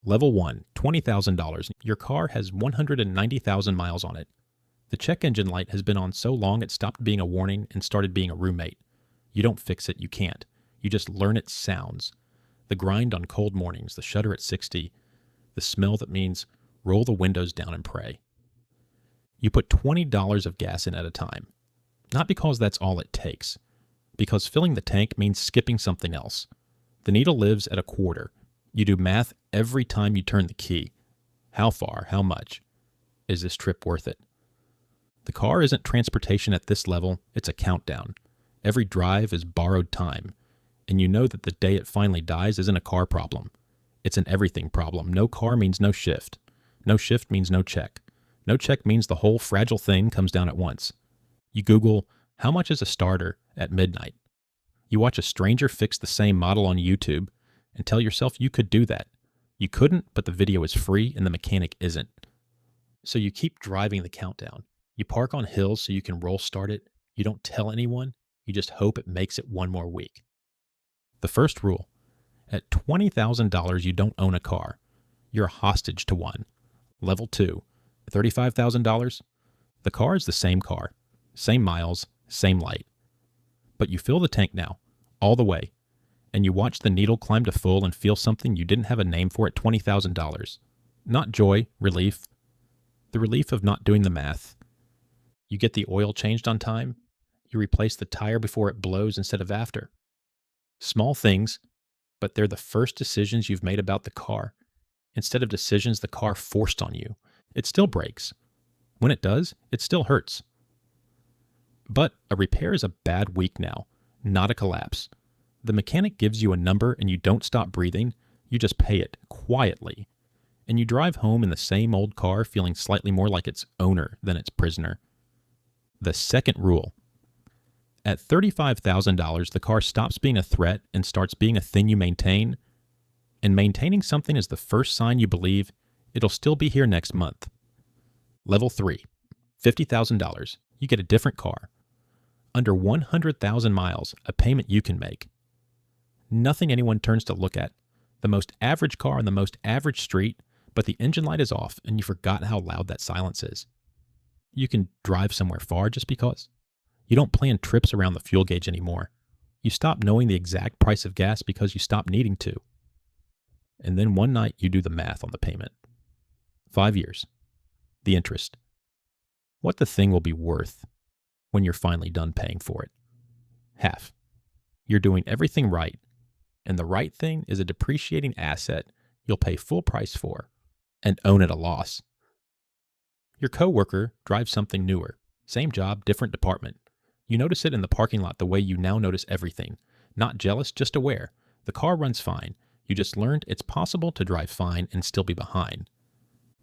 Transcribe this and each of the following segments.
Level 1, $20,000. Your car has 190,000 miles on it. The check engine light has been on so long it stopped being a warning and started being a roommate. You don't fix it, you can't. You just learn its sounds. The grind on cold mornings, the shudder at 60, the smell that means roll the windows down and pray. You put $20 of gas in at a time. Not because that's all it takes, because filling the tank means skipping something else. The needle lives at a quarter. You do math every time you turn the key. How far? How much? Is this trip worth it? The car isn't transportation at this level, it's a countdown. Every drive is borrowed time. And you know that the day it finally dies isn't a car problem. It's an everything problem. No car means no shift. No shift means no check. No check means the whole fragile thing comes down at once. You Google, how much is a starter at midnight? You watch a stranger fix the same model on YouTube and tell yourself you could do that. You couldn't, but the video is free and the mechanic isn't. So you keep driving the countdown. You park on hills so you can roll start it. You don't tell anyone. You just hope it makes it one more week. The first rule, at $20,000 you don't own a car. You're a hostage to one. Level 2, $35,000. The car is the same car, same miles, same light. But you fill the tank now, all the way, and you watch the needle climb to full and feel something you didn't have a name for at $20,000. Not joy, relief. The relief of not doing the math. You get the oil changed on time. You replace the tire before it blows instead of after. Small things, but they're the first decisions you've made about the car, instead of decisions the car forced on you. It still breaks. When it does, it still hurts. But a repair is a bad week now, not a collapse. The mechanic gives you a number and you don't stop breathing, you just pay it quietly. And you drive home in the same old car feeling slightly more like its owner than its prisoner. The second rule. At $35,000, the car stops being a threat and starts being a thing you maintain. And maintaining something is the first sign you believe it'll still be here next month. Level 3, $50,000. You get a different car. Under 100,000 miles, a payment you can make. Nothing anyone turns to look at. The most average car on the most average street, but the engine light is off and you forgot how loud that silence is. You can drive somewhere far just because. You don't plan trips around the fuel gauge anymore. You stop knowing the exact price of gas because you stop needing to. And then one night you do the math on the payment. 5 years. The interest. What the thing will be worth when you're finally done paying for it. Half. You're doing everything right, and the right thing is a depreciating asset you'll pay full price for and own at a loss. Your coworker drives something newer. Same job, different department. You notice it in the parking lot the way you now notice everything. Not jealous, just aware. The car runs fine. You just learned it's possible to drive fine and still be behind.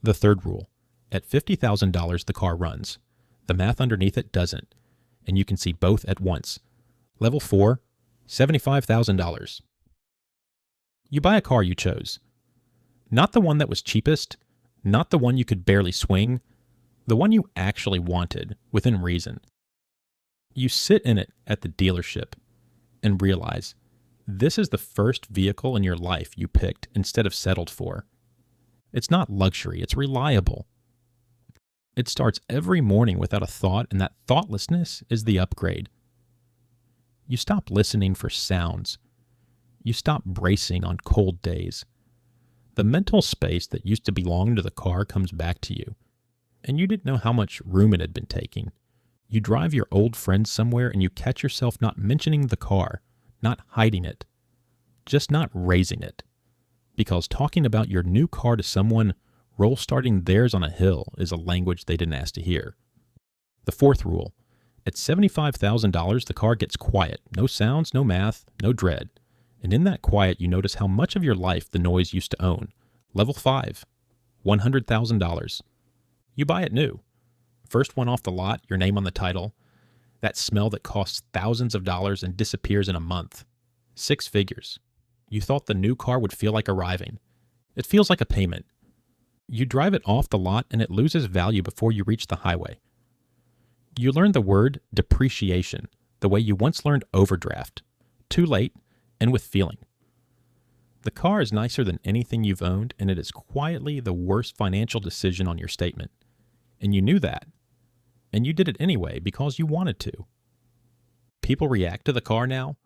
The third rule. At $50,000, the car runs. The math underneath it doesn't. And you can see both at once. Level 4, $75,000. You buy a car you chose. Not the one that was cheapest, not the one you could barely swing, the one you actually wanted, within reason. You sit in it at the dealership and realize this is the first vehicle in your life you picked instead of settled for. It's not luxury, it's reliable. It starts every morning without a thought, and that thoughtlessness is the upgrade. You stop listening for sounds. You stop bracing on cold days. The mental space that used to belong to the car comes back to you, and you didn't know how much room it had been taking. You drive your old friend somewhere and you catch yourself not mentioning the car, not hiding it, just not raising it. Because talking about your new car to someone roll starting theirs on a hill is a language they didn't ask to hear. The fourth rule. At $75,000, the car gets quiet. No sounds, no math, no dread. And in that quiet, you notice how much of your life the noise used to own. Level 5. $100,000. You buy it new. First one off the lot, your name on the title. That smell that costs thousands of dollars and disappears in a month. 6 figures. You thought the new car would feel like arriving. It feels like a payment. You drive it off the lot and it loses value before you reach the highway. You learn the word depreciation, the way you once learned overdraft. Too late and with feeling. The car is nicer than anything you've owned, and it is quietly the worst financial decision on your statement. And you knew that. And you did it anyway because you wanted to. People react to the car now.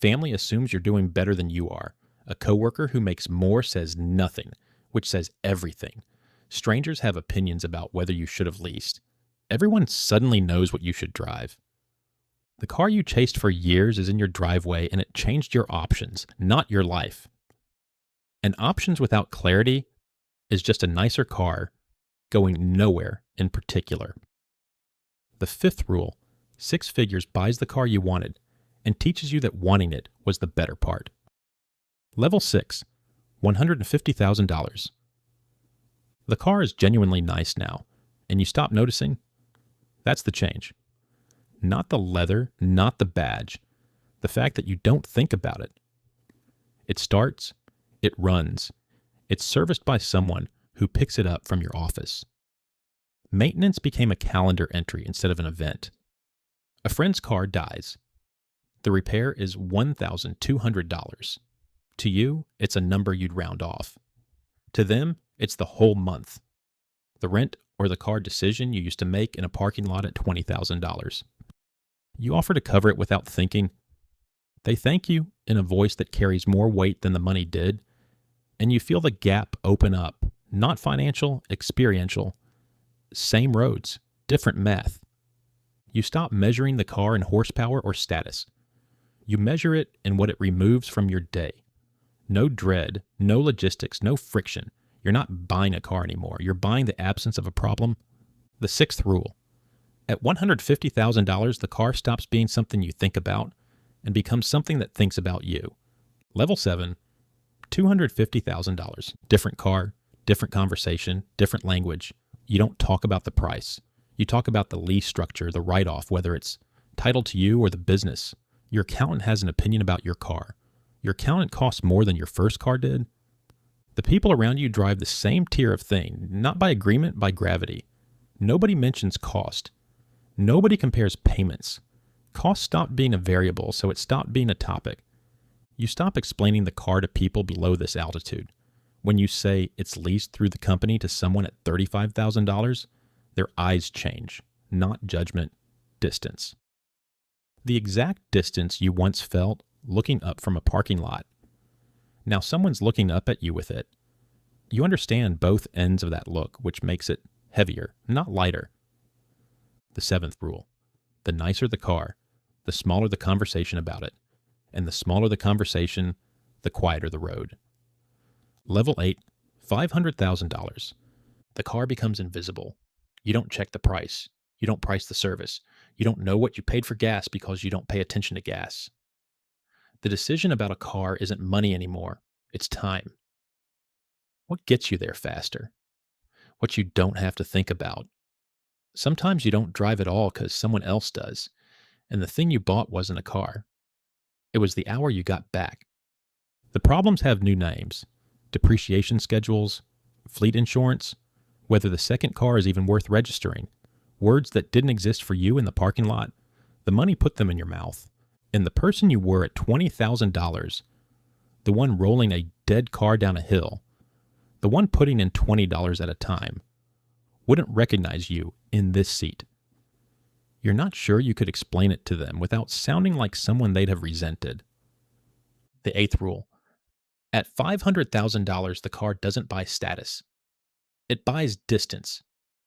Family assumes you're doing better than you are. A coworker who makes more says nothing, which says everything. Strangers have opinions about whether you should have leased. Everyone suddenly knows what you should drive. The car you chased for years is in your driveway, and it changed your options, not your life. And options without clarity is just a nicer car going nowhere in particular. The fifth rule, 6 figures buys the car you wanted and teaches you that wanting it was the better part. Level 6, $150,000. The car is genuinely nice now, and you stop noticing? That's the change. Not the leather, not the badge, the fact that you don't think about it. It starts, it runs, it's serviced by someone who picks it up from your office. Maintenance became a calendar entry instead of an event. A friend's car dies. The repair is $1,200. To you, it's a number you'd round off. To them, it's the whole month. The rent or the car decision you used to make in a parking lot at $20,000. You offer to cover it without thinking. They thank you in a voice that carries more weight than the money did, and you feel the gap open up, not financial, experiential. Same roads, different math. You stop measuring the car in horsepower or status. You measure it in what it removes from your day. No dread, no logistics, no friction. You're not buying a car anymore. You're buying the absence of a problem. The sixth rule. At $150,000, the car stops being something you think about and becomes something that thinks about you. Level 7, $250,000. Different car, different conversation, different language. You don't talk about the price. You talk about the lease structure, the write-off, whether it's titled to you or the business. Your accountant has an opinion about your car. Your accountant costs more than your first car did. The people around you drive the same tier of thing, not by agreement, by gravity. Nobody mentions cost. Nobody compares payments. Cost stopped being a variable, so it stopped being a topic. You stop explaining the car to people below this altitude. When you say it's leased through the company to someone at $35,000, their eyes change, not judgment, distance. The exact distance you once felt looking up from a parking lot. Now someone's looking up at you with it. You understand both ends of that look, which makes it heavier, not lighter. The seventh rule. The nicer the car, the smaller the conversation about it. And the smaller the conversation, the quieter the road. Level 8, $500,000. The car becomes invisible. You don't check the price. You don't price the service. You don't know what you paid for gas because you don't pay attention to gas. The decision about a car isn't money anymore. It's time. What gets you there faster? What you don't have to think about. Sometimes you don't drive at all because someone else does, and the thing you bought wasn't a car. It was the hour you got back. The problems have new names. Depreciation schedules, fleet insurance, whether the second car is even worth registering, words that didn't exist for you in the parking lot, the money put them in your mouth, and the person you were at $20,000, the one rolling a dead car down a hill, the one putting in $20 at a time, wouldn't recognize you in this seat. You're not sure you could explain it to them without sounding like someone they'd have resented. The eighth rule. At $500,000, the car doesn't buy status. It buys distance,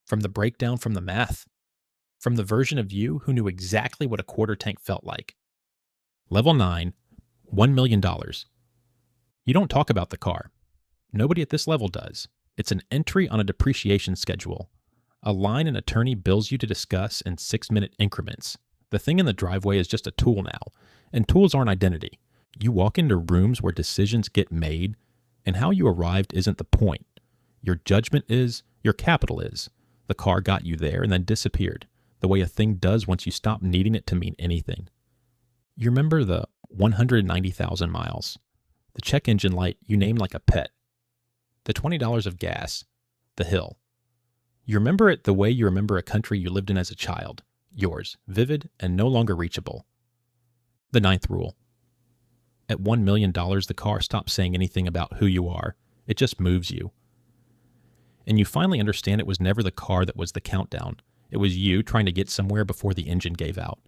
from the breakdown from the math, from the version of you who knew exactly what a quarter tank felt like. Level 9, $1 million. You don't talk about the car. Nobody at this level does. It's an entry on a depreciation schedule. A line an attorney bills you to discuss in 6-minute increments. The thing in the driveway is just a tool now, and tools aren't identity. You walk into rooms where decisions get made, and how you arrived isn't the point. Your judgment is, your capital is. The car got you there and then disappeared, the way a thing does once you stop needing it to mean anything. You remember the 190,000 miles, the check engine light you named like a pet, the $20 of gas, the hill. You remember it the way you remember a country you lived in as a child, yours, vivid and no longer reachable. The ninth rule. At $1 million, the car stops saying anything about who you are. It just moves you. And you finally understand it was never the car that was the countdown. It was you trying to get somewhere before the engine gave out.